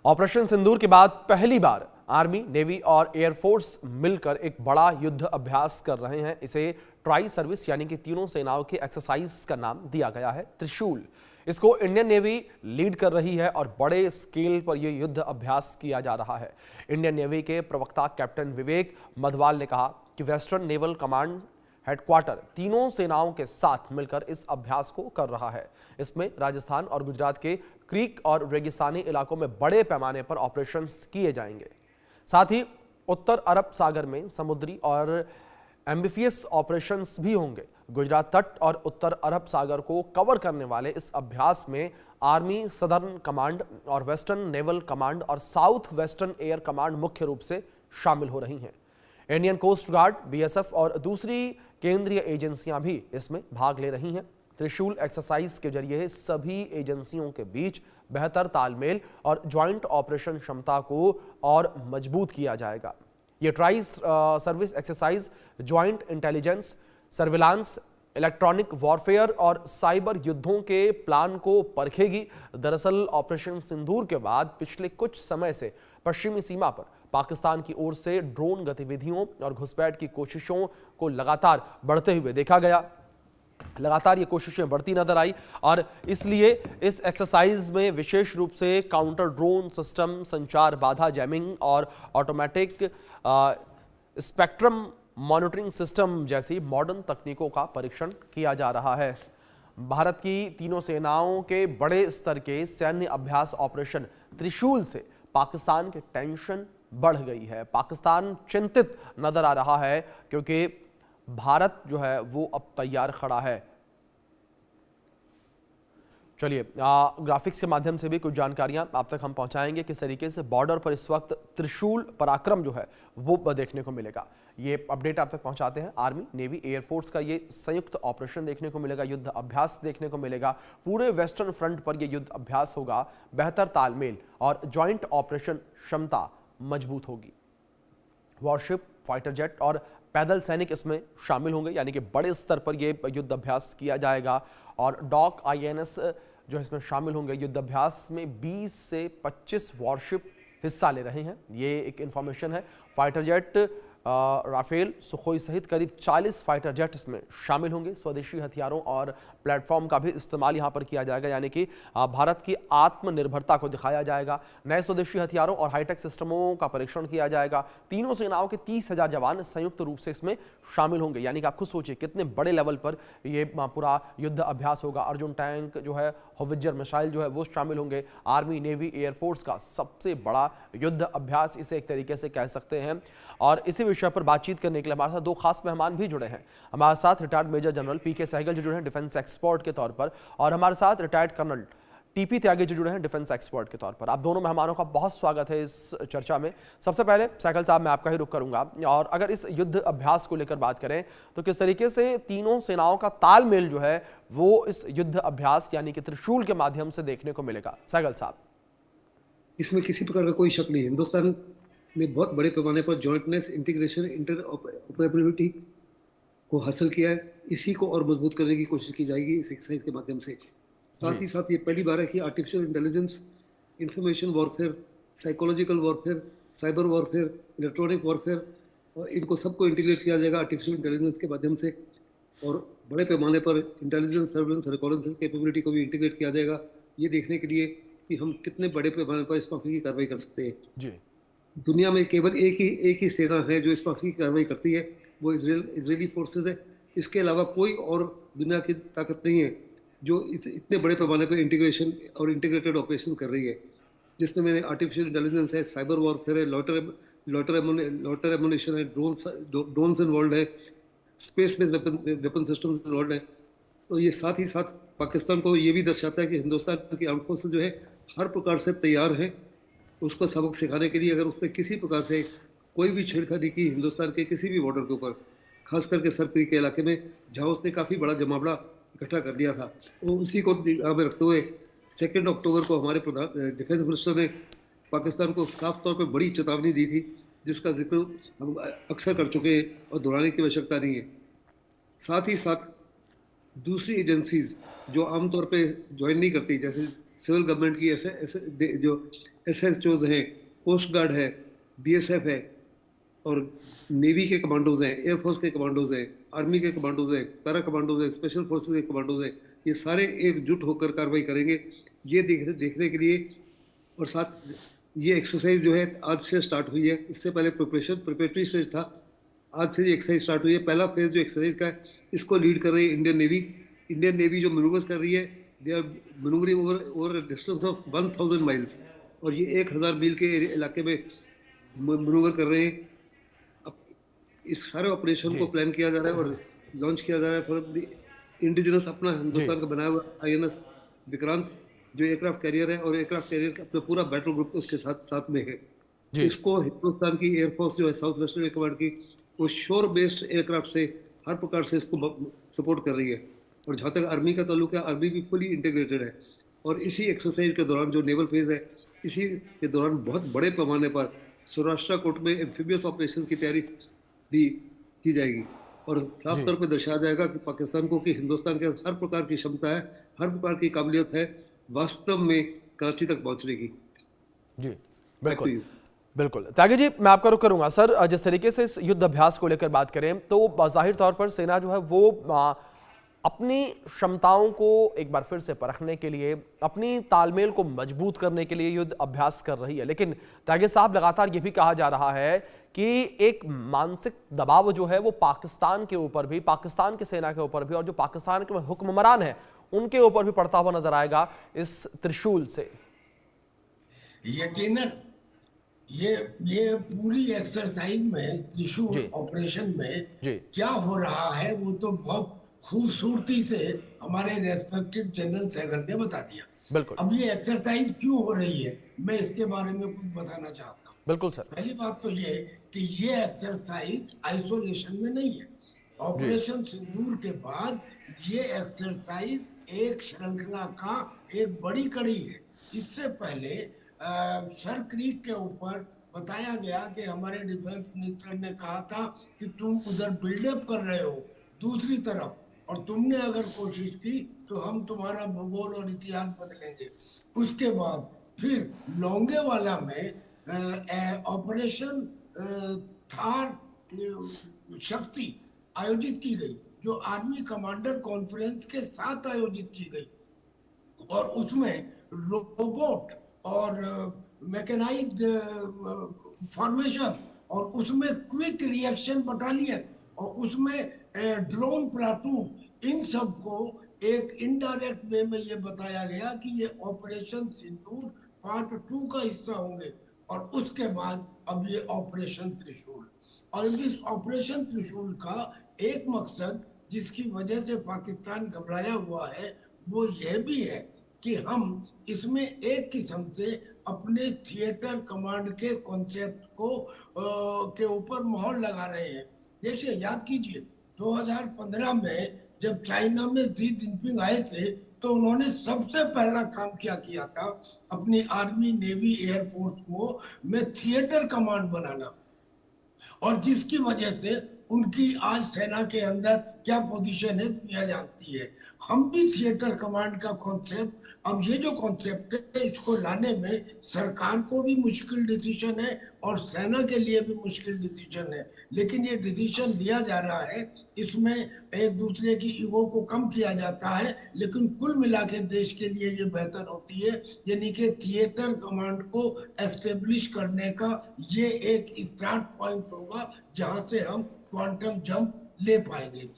Operation सिंदूर के बाद पहली बार आर्मी, नेवी और एयरफोर्स मिलकर एक बड़ा युद्ध अभ्यास कर रहे हैं। इसे ट्राई सर्विस यानी कि तीनों सेनाओं की एक्सरसाइज का नाम दिया गया है, त्रिशूल। इसको इंडियन नेवी लीड कर रही है और बड़े स्केल पर यह युद्ध अभ्यास किया जा रहा है। इंडियन नेवी के प्रवक्ता कैप्टन विवेक मधवाल ने कहा कि वेस्टर्न नेवल कमांड हेडक्वार्टर तीनों सेनाओं के साथ मिलकर इस अभ्यास को कर रहा है। इसमें राजस्थान और गुजरात के क्रीक और रेगिस्तानी इलाकों में बड़े पैमाने पर ऑपरेशंस किए जाएंगे। साथ ही उत्तर अरब सागर में समुद्री और एम्बिफियस ऑपरेशंस भी होंगे। गुजरात तट और उत्तर अरब सागर को कवर करने वाले इस अभ्यास में आर्मी सदर्न कमांड और वेस्टर्न नेवल कमांड और साउथ वेस्टर्न एयर कमांड मुख्य रूप से शामिल हो रही हैं। इंडियन कोस्ट गार्ड, बीएसएफ और दूसरी केंद्रीय एजेंसियां भी इसमें भाग ले रही हैं। त्रिशूल एक्सरसाइज के जरिए सभी एजेंसियों के बीच बेहतर तालमेल और ज्वाइंट ऑपरेशन क्षमता को और मजबूत किया जाएगा। ये tri service exercise joint intelligence, surveillance, electronic warfare और साइबर युद्धों के प्लान को परखेगी। दरअसल ऑपरेशन सिंदूर के बाद पिछले कुछ समय से पश्चिमी सीमा पर पाकिस्तान की ओर से ड्रोन गतिविधियों और घुसपैठ की कोशिशों को लगातार बढ़ते हुए देखा गया। लगातार ये कोशिशें बढ़ती नजर आई और इसलिए इस एक्सरसाइज में विशेष रूप से काउंटर ड्रोन सिस्टम, संचार बाधा जैमिंग और ऑटोमेटिक स्पेक्ट्रम मॉनिटरिंग सिस्टम जैसी मॉडर्न तकनीकों का परीक्षण किया जा रहा है। भारत की तीनों सेनाओं के बड़े स्तर के सैन्य अभ्यास ऑपरेशन त्रिशूल से पाकिस्तान की टेंशन बढ़ गई है। पाकिस्तान चिंतित नजर आ रहा है क्योंकि भारत जो है वो अब तैयार खड़ा है। चलिए ग्राफिक्स के माध्यम से भी कुछ जानकारियां आप तक हम पहुंचाएंगे, किस तरीके से बॉर्डर पर इस वक्त त्रिशूल पराक्रम जो है वो देखने को मिलेगा। ये अपडेट आप तक पहुंचाते हैं। आर्मी, नेवी, एयरफोर्स का ये संयुक्त ऑपरेशन देखने को मिलेगा, युद्ध अभ्यास देखने को मिलेगा। पूरे वेस्टर्न फ्रंट पर यह युद्ध अभ्यास होगा। बेहतर तालमेल और ज्वाइंट ऑपरेशन क्षमता मजबूत होगी। वॉरशिप, फाइटर जेट और पैदल सैनिक इसमें शामिल होंगे, यानी कि बड़े स्तर पर यह युद्ध अभ्यास किया जाएगा। और डॉक आईएनएस जो इसमें शामिल होंगे। युद्ध अभ्यास में 20 से 25 वॉरशिप हिस्सा ले रहे हैं, ये एक इंफॉर्मेशन है। फाइटर जेट, राफेल, सुखोई सहित करीब 40 फाइटर जेट इसमें शामिल होंगे। स्वदेशी हथियारों और प्लेटफॉर्म का भी इस्तेमाल यहां पर किया जाएगा, यानी कि भारत की आत्मनिर्भरता को दिखाया जाएगा। नए स्वदेशी हथियारों और हाईटेक सिस्टमों का परीक्षण किया जाएगा। तीनों सेनाओं के 30,000 जवान संयुक्त रूप से इसमें शामिल होंगे, यानी कि आप खुद सोचिए कितने बड़े लेवल पर यह पूरा युद्ध अभ्यास होगा। अर्जुन टैंक जो है, होवित्जर मिसाइल जो है वो शामिल होंगे। आर्मी, नेवी, एयरफोर्स का सबसे बड़ा युद्ध अभ्यास इसे एक तरीके से कह सकते हैं। और इसी विषय पर बातचीत करने के लिए हमारे साथ दो खास मेहमान भी जुड़े हैं। हमारे साथ रिटायर्ड मेजर जनरल पीके सहगल जो जुड़े हैं डिफेंस एक्सपर्ट के तौर पर, और हमारे साथ रिटायर्ड कर्नल टीपी त्यागी जो जुड़े हैं डिफेंस एक्सपर्ट के तौर पर। आप दोनों मेहमानों का बहुत स्वागत है इस चर्चा में। सबसे पहले सहगल साहब, मैं आपका ही रुख करूंगा, और अगर इस युद्ध अभ्यास को लेकर बात करें तो किस तरीके से तीनों सेनाओं का तालमेल जो है वो इस युद्ध अभ्यास यानी कि त्रिशूल के माध्यम से देखने को मिलेगा? सहगल साहब। इसमें किसी प्रकार का कोई शक नहीं है। हिंदुस्तान ने बहुत बड़े पैमाने पर जॉइंटनेस, इंटीग्रेशन, इंटर ऑपरेबिलिटी को हासिल किया है। इसी को और मजबूत करने की कोशिश की जाएगी इस एक्सरसाइज के माध्यम से। साथ ही साथ ये पहली बार है कि artificial intelligence, information warfare, psychological warfare, cyber warfare, electronic warfare, और इनको सबको इंटीग्रेट किया जाएगा आर्टिफिशियल इंटेलिजेंस के माध्यम से। और बड़े पैमाने पर इंटेलिजेंस, सर्विलेंस, रिकॉनेसेंस कैपेबिलिटी को भी इंटीग्रेट किया जाएगा, ये देखने के लिए कि हम कितने बड़े पैमाने पर इस माफी की कार्रवाई कर सकते हैं। जी, दुनिया में केवल एक ही सेना है जो इस माफी की कार्रवाई करती है, वो इजरायली फोर्सेस है। इसके अलावा कोई और दुनिया की ताकत नहीं है जो इतने बड़े पैमाने पर इंटीग्रेशन और इंटीग्रेटेड ऑपरेशन कर रही है, जिसमें मैंने आर्टिफिशियल इंटेलिजेंस है, साइबर वॉरफेयर है, लॉटर एमुनेशन है, ड्रोन्स इन्वॉल्व है, स्पेस में वेपन सिस्टम्स इन्वॉल्व है। तो ये साथ ही साथ पाकिस्तान को ये भी दर्शाता है कि हिंदुस्तान की आर्म फोर्सेस जो है हर प्रकार से तैयार है उसको सबक सिखाने के लिए। अगर उसने किसी प्रकार से कोई भी छेड़खानी की हिंदुस्तान के किसी भी बॉर्डर के ऊपर, खास करके सरपरी के इलाके में जहाँ उसने काफ़ी बड़ा जमावड़ा इकट्ठा कर लिया था, तो उसी को ध्यान में रखते हुए 2 अक्टूबर को हमारे डिफेंस मिनिस्टर ने पाकिस्तान को साफ तौर पर बड़ी चेतावनी दी थी, जिसका जिक्र हम अक्सर कर चुके हैं और दोहराने की आवश्यकता नहीं है। साथ ही साथ दूसरी एजेंसीज जो आमतौर पे ज्वाइन नहीं करती, जैसे सिविल गवर्नमेंट की ऐसे जो SHOs हैं, कोस्ट गार्ड है, BSF है, और नेवी के कमांडोज हैं, एयरफोर्स के कमांडोज हैं, आर्मी के कमांडोज हैं, पैरा कमांडोज हैं, स्पेशल फोर्सेस के कमांडोज हैं। ये सारे एकजुट होकर कार्रवाई करेंगे, ये देखने के लिए। और साथ ये एक्सरसाइज जो है आज से स्टार्ट हुई है, इससे पहले प्रिपरेटरी स्टेज था, आज से ये एक्सरसाइज स्टार्ट हुई है। पहला फेज जो एक्सरसाइज का है, इसको लीड कर रही है इंडियन नेवी। इंडियन नेवी जो मैनूवर्स कर रही है, they are manoeuvring over distance of 1000 miles, और ये 1000 मील के इलाके में मैनूवर कर रहे हैं। अब इस सारे ऑपरेशन को प्लान किया जा रहा है और लॉन्च किया जा रहा है फॉर इंडिजिनस अपना हिंदुस्तान का बनाया हुआ INS विक्रांत, जो एयरक्राफ्ट कैरियर है, और एयरक्राफ्ट कैरियर का अपना पूरा बैटल ग्रुप उसके साथ में है। इसको हिंदुस्तान की एयरफोर्स जो है साउथ वेस्टर्न एयर कमांड की, वो शोर बेस्ड एयरक्राफ्ट से हर प्रकार से इसको सपोर्ट कर रही है। और जहाँ तक आर्मी का ताल्लुक है, आर्मी भी फुली इंटीग्रेटेड है। और इसी एक्सरसाइज के दौरान जो नेवल फेज है, इसी के दौरान बहुत बड़े पैमाने पर सौराष्ट्र कोट में एम्फीबियस ऑपरेशन की तैयारी भी की जाएगी, और साफ तौर पर दर्शाया जाएगा कि पाकिस्तान को कि हिंदुस्तान के हर प्रकार की क्षमता है, हर प्रकार की काबिलियत है वास्तव में कराची तक पहुंचने की। जी बिल्कुल बिल्कुल। त्यागी जी, मैं आपका रुख करूंगा। सर, जिस तरीके से इस युद्ध अभ्यास को लेकर बात करें तो जाहिर तौर पर सेना जो है वो अपनी क्षमताओं को एक बार फिर से परखने के लिए, अपनी तालमेल को मजबूत करने के लिए युद्ध अभ्यास कर रही है। लेकिन त्यागी साहब, लगातार ये भी कहा जा रहा है कि एक मानसिक दबाव जो है वो पाकिस्तान के ऊपर भी, पाकिस्तान की सेना के ऊपर भी, और जो पाकिस्तान के हुक्मरान है उनके ऊपर भी पड़ता हुआ नजर आएगा इस त्रिशूल से। यकीनन ये पूरी एक्सरसाइज में, त्रिशूल ऑपरेशन में क्या हो रहा है वो तो बहुत खूबसूरती से हमारे रेस्पेक्टेड जनरल सहगल ने बता दिया। बिल्कुल। अब ये एक्सरसाइज क्यों हो रही है, मैं इसके बारे में कुछ बताना चाहता हूँ। बिल्कुल सर। पहली बात तो ये कि ये एक्सरसाइज आइसोलेशन में नहीं है। ऑपरेशन सिंदूर के बाद ये एक्सरसाइज एक श्रृंखला का एक बड़ी कड़ी है। इससे पहले सर क्रीक के ऊपर बताया गया कि हमारे डिफेंस मिनिस्टर ने कहा था कि तुम उधर बिल्डअप कर रहे हो दूसरी तरफ, और तुमने अगर कोशिश की तो हम तुम्हारा भूगोल और इतिहास बदलेंगे। उसके बाद फिर लोंगेवाला में ऑपरेशन थार शक्ति आयोजित की गई, जो आर्मी कमांडर कॉन्फ्रेंस के साथ आयोजित की गई, और उसमें रोबोट और मैकेनाइज्ड फॉर्मेशन, और उसमें क्विक रिएक्शन बटालियन, और उसमें ड्रोन प्लाटून, इन सब को एक इनडायरेक्ट वे में ये बताया गया कि ये ऑपरेशन सिंदूर पार्ट 2 का हिस्सा होंगे। और उसके बाद अब ये ऑपरेशन त्रिशूल, और इस ऑपरेशन त्रिशूल का एक मकसद जिसकी वजह से पाकिस्तान घबराया हुआ है वो यह भी है कि हम इसमें एक किस्म से अपने थिएटर कमांड के कॉन्सेप्ट को के ऊपर मोहर लगा रहे हैं। देखिए, याद कीजिए 2015 में जब चाइना में शी जिनपिंग आए थे तो उन्होंने सबसे पहला काम क्या किया था, अपनी आर्मी, नेवी, एयरफोर्स को में थिएटर कमांड बनाना, और जिसकी वजह से उनकी आज सेना के अंदर क्या पोजीशन है दुनिया जानती है। हम भी थिएटर कमांड का कॉन्सेप्ट, अब ये जो कॉन्सेप्ट है इसको लाने में सरकार को भी मुश्किल डिसीजन है और सेना के लिए भी मुश्किल डिसीजन है, लेकिन ये डिसीजन लिया जा रहा है। इसमें एक दूसरे की ईगो को कम किया जाता है, लेकिन कुल मिला के देश के लिए ये बेहतर होती है। यानी कि थिएटर कमांड को एस्टेब्लिश करने का ये एक स्टार्ट पॉइंट होगा जहां से हम क्वांटम जंप ले पाएंगे।